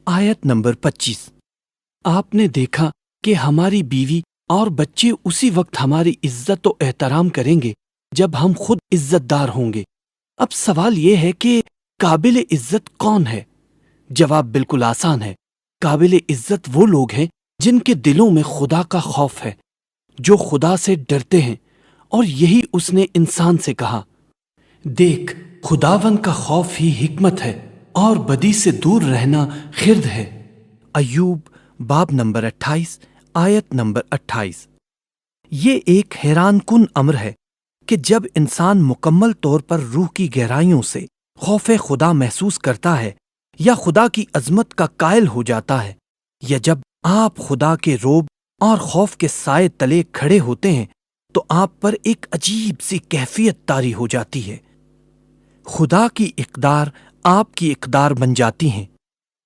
آیت نمبر 25۔ آپ نے دیکھا کہ ہماری بیوی اور بچے اسی وقت ہماری عزت و احترام کریں گے جب ہم خود عزت دار ہوں گے۔ اب سوال یہ ہے کہ قابل عزت کون ہے؟ جواب بالکل آسان ہے۔ قابل عزت وہ لوگ ہیں جن کے دلوں میں خدا کا خوف ہے، جو خدا سے ڈرتے ہیں، اور یہی اس نے انسان سے کہا۔ دیکھ، خداوند کا خوف ہی حکمت ہے اور بدی سے دور رہنا خرد ہے۔ ایوب باب نمبر 28 آیت نمبر 28۔ یہ ایک حیران کن امر ہے کہ جب انسان مکمل طور پر روح کی گہرائیوں سے خوف خدا محسوس کرتا ہے یا خدا کی عظمت کا قائل ہو جاتا ہے، یا جب آپ خدا کے روب اور خوف کے سائے تلے کھڑے ہوتے ہیں، تو آپ پر ایک عجیب سی کیفیت طاری ہو جاتی ہے۔ خدا کی اقدار آپ کی اقدار بن جاتی ہیں،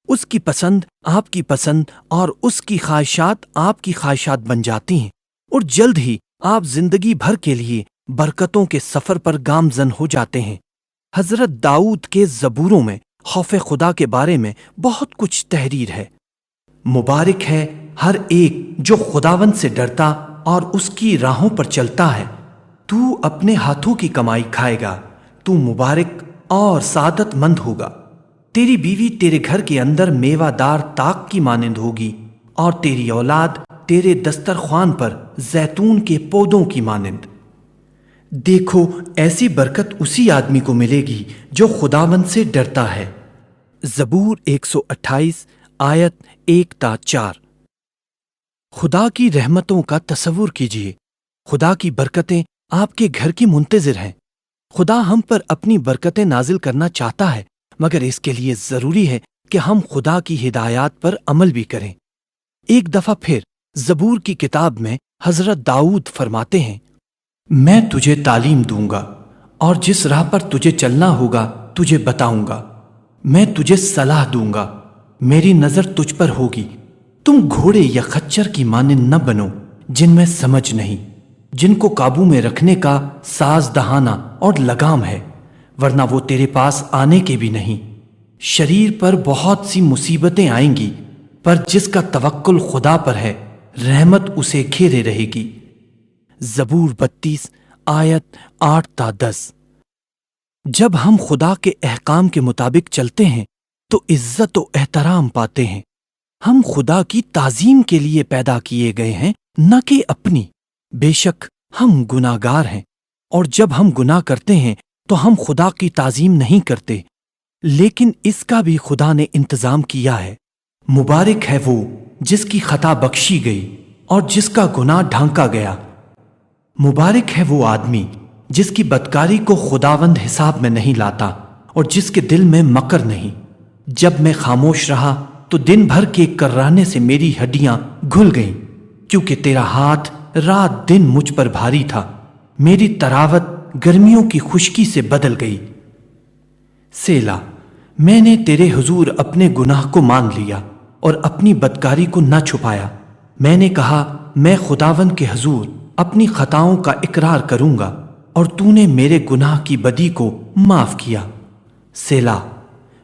اس کی پسند آپ کی پسند اور اس کی خواہشات آپ کی خواہشات بن جاتی ہیں، اور جلد ہی آپ زندگی بھر کے لیے برکتوں کے سفر پر گامزن ہو جاتے ہیں۔ حضرت داؤد کے زبوروں میں خوف خدا کے بارے میں بہت کچھ تحریر ہے۔ مبارک ہے ہر ایک جو خداوند سے ڈرتا اور اس کی راہوں پر چلتا ہے۔ تو اپنے ہاتھوں کی کمائی کھائے گا، تو مبارک اور سعادت مند ہوگا۔ تیری بیوی تیرے گھر کے اندر میوہ دار طاق کی مانند ہوگی، اور تیری اولاد تیرے دسترخوان پر زیتون کے پودوں کی مانند۔ دیکھو، ایسی برکت اسی آدمی کو ملے گی جو خداوند سے ڈرتا ہے۔ زبور 128 آیت 1 تا 4۔ خدا کی رحمتوں کا تصور کیجیے۔ خدا کی برکتیں آپ کے گھر کی منتظر ہیں۔ خدا ہم پر اپنی برکتیں نازل کرنا چاہتا ہے، مگر اس کے لیے ضروری ہے کہ ہم خدا کی ہدایات پر عمل بھی کریں۔ ایک دفعہ پھر زبور کی کتاب میں حضرت داؤد فرماتے ہیں، میں تجھے تعلیم دوں گا، اور جس راہ پر تجھے چلنا ہوگا تجھے بتاؤں گا۔ میں تجھے صلاح دوں گا، میری نظر تجھ پر ہوگی۔ تم گھوڑے یا خچر کی مانند نہ بنو جن میں سمجھ نہیں، جن کو قابو میں رکھنے کا ساز دہانا اور لگام ہے، ورنہ وہ تیرے پاس آنے کے بھی نہیں۔ شریر پر بہت سی مصیبتیں آئیں گی، پر جس کا توکل خدا پر ہے رحمت اسے گھیرے رہے گی۔ زبور 32 آیت 8 تا 10۔ جب ہم خدا کے احکام کے مطابق چلتے ہیں تو عزت و احترام پاتے ہیں۔ ہم خدا کی تعظیم کے لیے پیدا کیے گئے ہیں، نہ کہ اپنی۔ بے شک ہم گناہ گار ہیں، اور جب ہم گناہ کرتے ہیں تو ہم خدا کی تعظیم نہیں کرتے، لیکن اس کا بھی خدا نے انتظام کیا ہے۔ مبارک ہے وہ جس کی خطا بخشی گئی اور جس کا گناہ ڈھانکا گیا۔ مبارک ہے وہ آدمی جس کی بدکاری کو خداوند حساب میں نہیں لاتا، اور جس کے دل میں مکر نہیں۔ جب میں خاموش رہا تو دن بھر کے کرانے سے میری ہڈیاں گھل گئیں، کیونکہ تیرا ہاتھ رات دن مجھ پر بھاری تھا۔ میری تراوت گرمیوں کی خشکی سے بدل گئی۔ سیلا، میں نے تیرے حضور اپنے گناہ کو مان لیا اور اپنی بدکاری کو نہ چھپایا۔ میں نے کہا، میں خداوند کے حضور اپنی خطاؤں کا اقرار کروں گا، اور تو نے میرے گناہ کی بدی کو معاف کیا۔ سیلا۔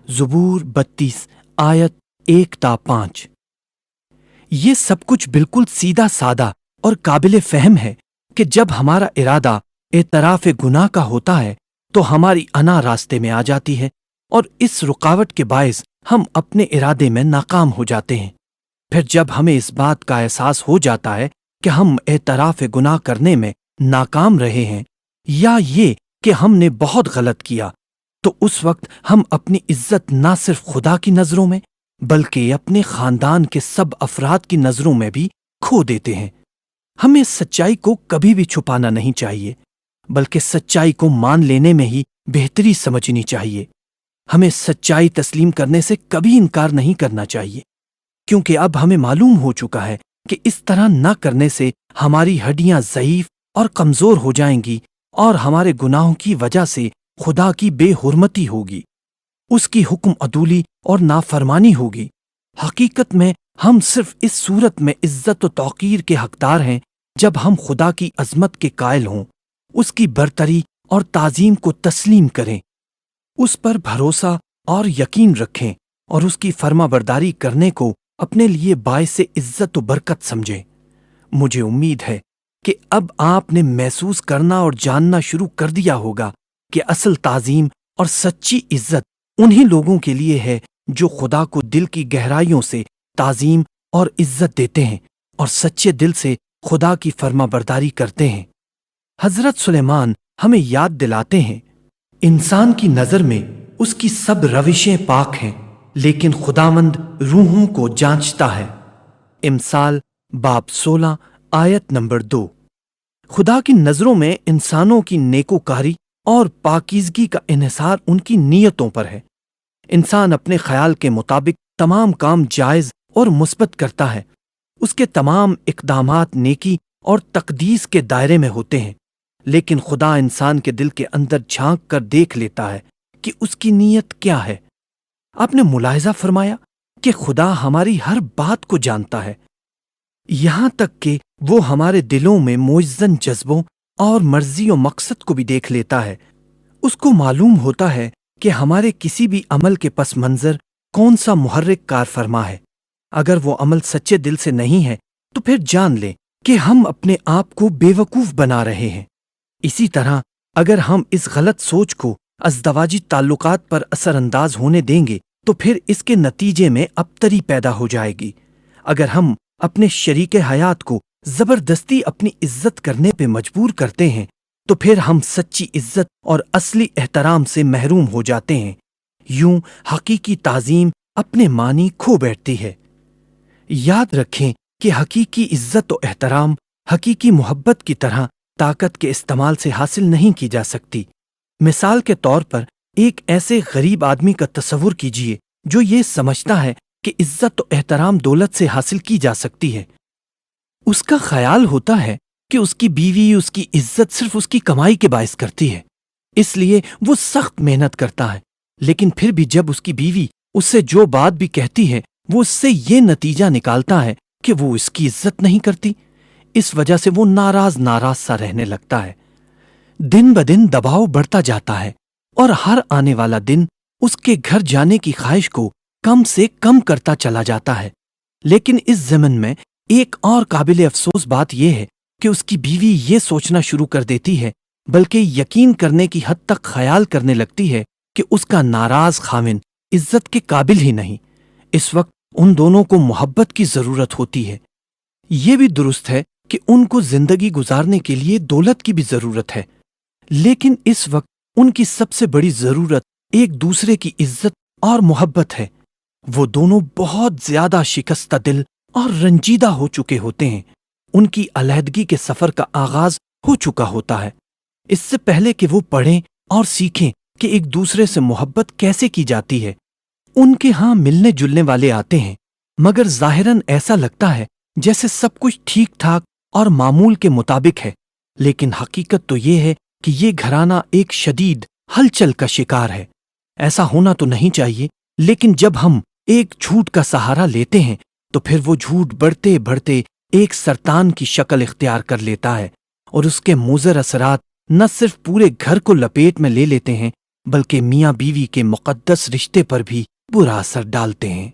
زبور 32 آیت 1 تا 5۔ یہ سب کچھ بالکل سیدھا سادہ اور قابل فہم ہے کہ جب ہمارا ارادہ اعتراف گناہ کا ہوتا ہے تو ہماری انا راستے میں آ جاتی ہے، اور اس رکاوٹ کے باعث ہم اپنے ارادے میں ناکام ہو جاتے ہیں۔ پھر جب ہمیں اس بات کا احساس ہو جاتا ہے کہ ہم اعتراف گناہ کرنے میں ناکام رہے ہیں، یا یہ کہ ہم نے بہت غلط کیا، تو اس وقت ہم اپنی عزت نہ صرف خدا کی نظروں میں بلکہ اپنے خاندان کے سب افراد کی نظروں میں بھی کھو دیتے ہیں۔ ہمیں سچائی کو کبھی بھی چھپانا نہیں چاہیے، بلکہ سچائی کو مان لینے میں ہی بہتری سمجھنی چاہیے۔ ہمیں سچائی تسلیم کرنے سے کبھی انکار نہیں کرنا چاہیے، کیونکہ اب ہمیں معلوم ہو چکا ہے کہ اس طرح نہ کرنے سے ہماری ہڈیاں ضعیف اور کمزور ہو جائیں گی، اور ہمارے گناہوں کی وجہ سے خدا کی بے حرمتی ہوگی، اس کی حکم عدولی اور نافرمانی ہوگی۔ حقیقت میں ہم صرف اس صورت میں عزت و توقیر کے حقدار ہیں جب ہم خدا کی عظمت کے قائل ہوں، اس کی برتری اور تعظیم کو تسلیم کریں، اس پر بھروسہ اور یقین رکھیں اور اس کی فرما برداری کرنے کو اپنے لیے باعث عزت و برکت سمجھیں۔ مجھے امید ہے کہ اب آپ نے محسوس کرنا اور جاننا شروع کر دیا ہوگا کہ اصل تعظیم اور سچی عزت انہی لوگوں کے لیے ہے جو خدا کو دل کی گہرائیوں سے تعظیم اور عزت دیتے ہیں اور سچے دل سے خدا کی فرما برداری کرتے ہیں۔ حضرت سلیمان ہمیں یاد دلاتے ہیں، انسان کی نظر میں اس کی سب روشیں پاک ہیں، لیکن خداوند روحوں کو جانچتا ہے۔ امثال باب 16 آیت نمبر 2۔ خدا کی نظروں میں انسانوں کی نیکوکاری اور پاکیزگی کا انحصار ان کی نیتوں پر ہے۔ انسان اپنے خیال کے مطابق تمام کام جائز اور مثبت کرتا ہے، اس کے تمام اقدامات نیکی اور تقدیس کے دائرے میں ہوتے ہیں، لیکن خدا انسان کے دل کے اندر جھانک کر دیکھ لیتا ہے کہ اس کی نیت کیا ہے۔ آپ نے ملاحظہ فرمایا کہ خدا ہماری ہر بات کو جانتا ہے، یہاں تک کہ وہ ہمارے دلوں میں موجزن جذبوں اور مرضی و مقصد کو بھی دیکھ لیتا ہے۔ اس کو معلوم ہوتا ہے کہ ہمارے کسی بھی عمل کے پس منظر کون سا محرک کار فرما ہے۔ اگر وہ عمل سچے دل سے نہیں ہے تو پھر جان لیں کہ ہم اپنے آپ کو بے وقوف بنا رہے ہیں۔ اسی طرح اگر ہم اس غلط سوچ کو ازدواجی تعلقات پر اثر انداز ہونے دیں گے تو پھر اس کے نتیجے میں ابتری پیدا ہو جائے گی۔ اگر ہم اپنے شریک حیات کو زبردستی اپنی عزت کرنے پہ مجبور کرتے ہیں تو پھر ہم سچی عزت اور اصلی احترام سے محروم ہو جاتے ہیں۔ یوں حقیقی تعظیم اپنے معنی کھو بیٹھتی ہے۔ یاد رکھیں کہ حقیقی عزت و احترام حقیقی محبت کی طرح طاقت کے استعمال سے حاصل نہیں کی جا سکتی۔ مثال کے طور پر ایک ایسے غریب آدمی کا تصور کیجئے جو یہ سمجھتا ہے کہ عزت و احترام دولت سے حاصل کی جا سکتی ہے۔ اس کا خیال ہوتا ہے کہ اس کی بیوی اس کی عزت صرف اس کی کمائی کے باعث کرتی ہے، اس لیے وہ سخت محنت کرتا ہے، لیکن پھر بھی جب اس کی بیوی اس سے جو بات بھی کہتی ہے وہ اس سے یہ نتیجہ نکالتا ہے کہ وہ اس کی عزت نہیں کرتی۔ اس وجہ سے وہ ناراض سا رہنے لگتا ہے۔ دن بدن دباؤ بڑھتا جاتا ہے اور ہر آنے والا دن اس کے گھر جانے کی خواہش کو کم سے کم کرتا چلا جاتا ہے۔ لیکن اس ضمن میں ایک اور قابل افسوس بات یہ ہے کہ اس کی بیوی یہ سوچنا شروع کر دیتی ہے، بلکہ یقین کرنے کی حد تک خیال کرنے لگتی ہے کہ اس کا ناراض خاوند عزت کے قابل ہی نہیں۔ اس وقت ان دونوں کو محبت کی ضرورت ہوتی ہے۔ یہ بھی درست ہے کہ ان کو زندگی گزارنے کے لیے دولت کی بھی ضرورت ہے، لیکن اس وقت ان کی سب سے بڑی ضرورت ایک دوسرے کی عزت اور محبت ہے۔ وہ دونوں بہت زیادہ شکستہ دل اور رنجیدہ ہو چکے ہوتے ہیں۔ ان کی علیحدگی کے سفر کا آغاز ہو چکا ہوتا ہے۔ اس سے پہلے کہ وہ پڑھیں اور سیکھیں کہ ایک دوسرے سے محبت کیسے کی جاتی ہے، ان کے ہاں ملنے جلنے والے آتے ہیں، مگر ظاہراً ایسا لگتا ہے جیسے سب کچھ ٹھیک ٹھاک اور معمول کے مطابق ہے، لیکن حقیقت تو یہ ہے کہ یہ گھرانہ ایک شدید ہلچل کا شکار ہے۔ ایسا ہونا تو نہیں چاہیے، لیکن جب ہم ایک جھوٹ کا سہارا لیتے ہیں تو پھر وہ جھوٹ بڑھتے بڑھتے ایک سرطان کی شکل اختیار کر لیتا ہے، اور اس کے مضر اثرات نہ صرف پورے گھر کو لپیٹ میں لے لیتے ہیں بلکہ میاں بیوی کے مقدس رشتے پر بھی برا اثر ڈالتے ہیں۔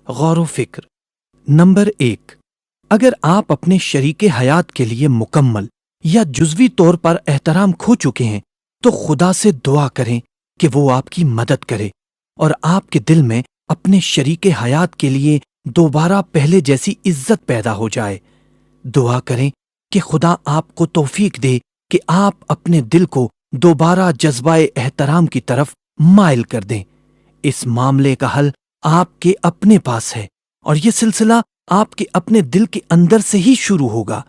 غور و فکر نمبر 1، اگر آپ اپنے شریک حیات کے لیے مکمل یا جزوی طور پر احترام کھو چکے ہیں تو خدا سے دعا کریں کہ وہ آپ کی مدد کرے اور آپ کے دل میں اپنے شریک حیات کے لیے دوبارہ پہلے جیسی عزت پیدا ہو جائے۔ دعا کریں کہ خدا آپ کو توفیق دے کہ آپ اپنے دل کو دوبارہ جذبہ احترام کی طرف مائل کر دیں۔ اس معاملے کا حل آپ کے اپنے پاس ہے، اور یہ سلسلہ آپ کے اپنے دل کے اندر سے ہی شروع ہوگا۔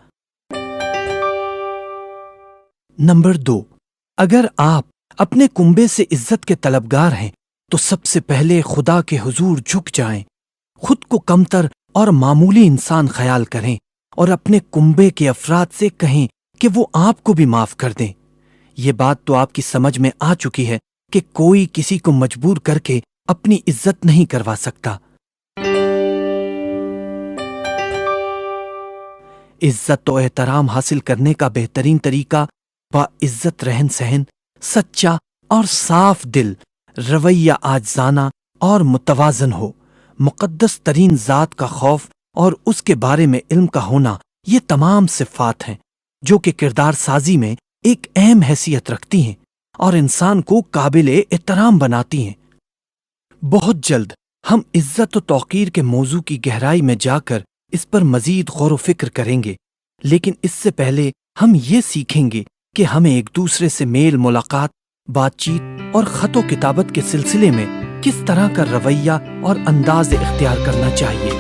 نمبر 2، اگر آپ اپنے کنبے سے عزت کے طلبگار ہیں تو سب سے پہلے خدا کے حضور جھک جائیں، خود کو کمتر اور معمولی انسان خیال کریں اور اپنے کنبے کے افراد سے کہیں کہ وہ آپ کو بھی معاف کر دیں۔ یہ بات تو آپ کی سمجھ میں آ چکی ہے کہ کوئی کسی کو مجبور کر کے اپنی عزت نہیں کروا سکتا۔ عزت و احترام حاصل کرنے کا بہترین طریقہ با عزت رہن سہن، سچا اور صاف دل، رویہ عاجزانہ اور متوازن ہو، مقدس ترین ذات کا خوف اور اس کے بارے میں علم کا ہونا، یہ تمام صفات ہیں جو کہ کردار سازی میں ایک اہم حیثیت رکھتی ہیں اور انسان کو قابل احترام بناتی ہیں۔ بہت جلد ہم عزت و توقیر کے موضوع کی گہرائی میں جا کر اس پر مزید غور و فکر کریں گے، لیکن اس سے پہلے ہم یہ سیکھیں گے کہ ہمیں ایک دوسرے سے میل ملاقات، بات چیت اور خط و کتابت کے سلسلے میں کس طرح کا رویہ اور انداز اختیار کرنا چاہیے۔